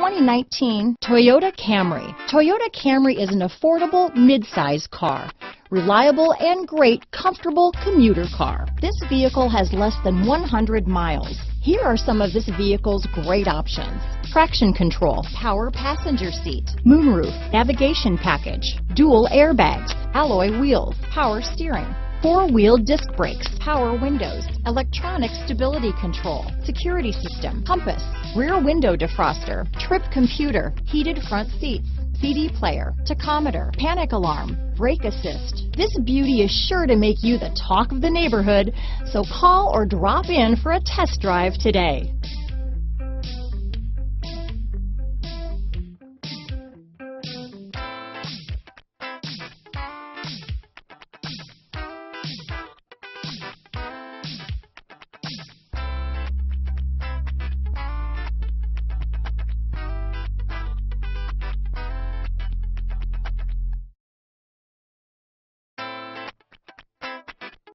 2019 Toyota Camry. Toyota Camry is an affordable mid-size car. Reliable and great comfortable commuter car. This vehicle has less than 100 miles. Here are some of this vehicle's great options: traction control, power passenger seat, moonroof, navigation package, dual airbags, alloy wheels, power steering, four-wheel disc brakes, power windows, electronic stability control, security system, compass, rear window defroster, trip computer, heated front seats, CD player, tachometer, panic alarm, brake assist. This beauty is sure to make you the talk of the neighborhood, so call or drop in for a test drive today.